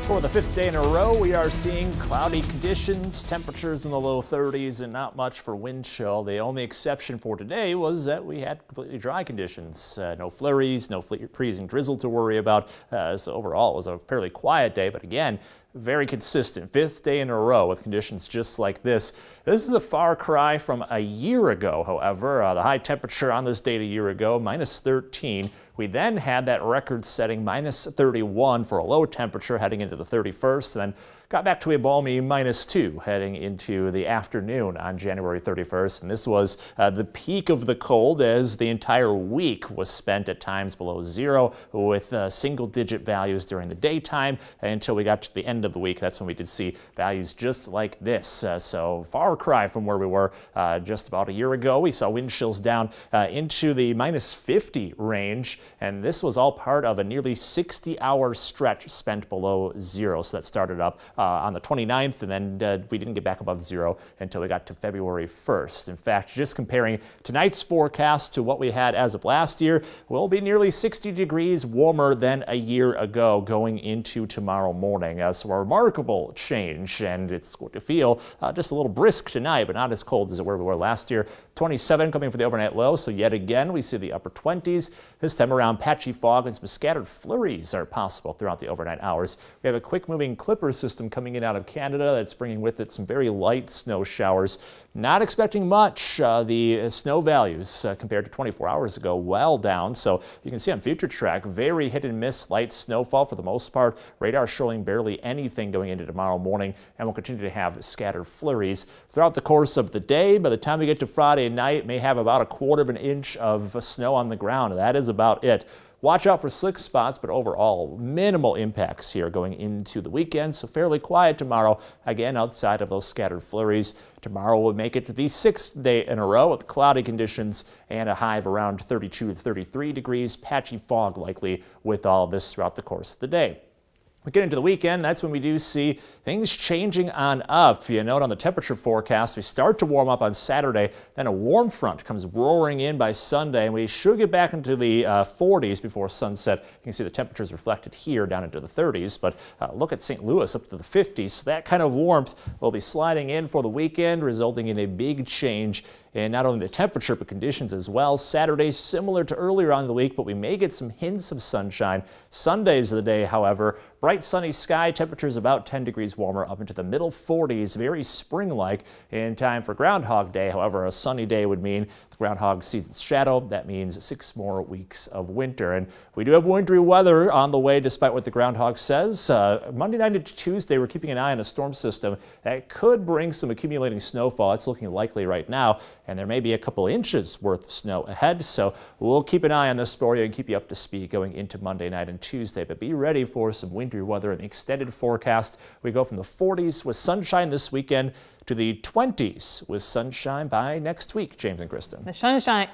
For the fifth day in a row, we are seeing cloudy conditions, temperatures in the low 30s, and not much for wind chill. The only exception for today was that we had completely dry conditions. No flurries, no freezing drizzle to worry about. So overall, it was a fairly quiet day, but again, very consistent. Fifth day in a row with conditions just like this. This is a far cry from a year ago, however. The high temperature on this date a year ago, minus 13. We then had that record-setting minus 31 for a low temperature heading into the 31st, and then got back to a balmy minus 2 heading into the afternoon on January 31st. And this was the peak of the cold, as the entire week was spent at times below zero with single-digit values during the daytime until we got to the end of the week. That's when we did see values just like this. So far cry from where we were just about a year ago. We saw wind chills down into the minus 50 range, and this was all part of a nearly 60-hour stretch spent below zero. So that started up on the 29th, and then we didn't get back above zero until we got to February 1st. In fact, just comparing tonight's forecast to what we had as of last year, we'll be nearly 60 degrees warmer than a year ago going into tomorrow morning. So a remarkable change, and it's going to feel just a little brisk tonight, but not as cold as where we were last year. 27 coming for the overnight low, so yet again we see the upper 20s. This time around, patchy fog and some scattered flurries are possible throughout the overnight hours. We have a quick-moving clipper system coming in out of Canada that's bringing with it some very light snow showers. Not expecting much. The snow values compared to 24 hours ago, well down. So you can see on Future Track, very hit and miss light snowfall for the most part. Radar showing barely anything going into tomorrow morning, and we'll continue to have scattered flurries throughout the course of the day. By the time we get to Friday night, may have about 1/4 of an inch of snow on the ground. That is about it. Watch out for slick spots, but overall, minimal impacts here going into the weekend. So fairly quiet tomorrow, again, outside of those scattered flurries. Tomorrow will make it to the 6th day in a row with cloudy conditions and a high of around 32 to 33 degrees. Patchy fog likely with all of this throughout the course of the day. We get into the weekend, that's when we do see things changing on up. You note on the temperature forecast, we start to warm up on Saturday, then a warm front comes roaring in by Sunday, and we should get back into the 40s before sunset. You can see the temperatures reflected here down into the 30s, but look at St. Louis up to the 50s. So that kind of warmth will be sliding in for the weekend, resulting in a big change in not only the temperature but conditions as well. Saturday similar to earlier on in the week, but we may get some hints of sunshine. Sundays of the day, however, bright sunny sky, temperatures about 10 degrees warmer up into the middle 40s, very spring-like in time for Groundhog Day. However, a sunny day would mean the groundhog sees its shadow. That means 6 more weeks of winter, and we do have wintry weather on the way despite what the groundhog says. Monday night into Tuesday, we're keeping an eye on a storm system that could bring some accumulating snowfall. It's looking likely right now, and there may be a couple inches worth of snow ahead. So we'll keep an eye on this for you and keep you up to speed going into Monday night and Tuesday. But be ready for some wintry weather in the extended forecast. We go from the 40s with sunshine this weekend to the 20s with sunshine by next week. James and Kristen. The sunshine,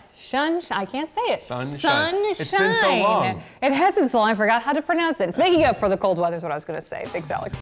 I can't say it. Sunshine. It's been so long. It has been so long, I forgot how to pronounce it. It's making up for the cold weather is what I was going to say. Thanks, Alex.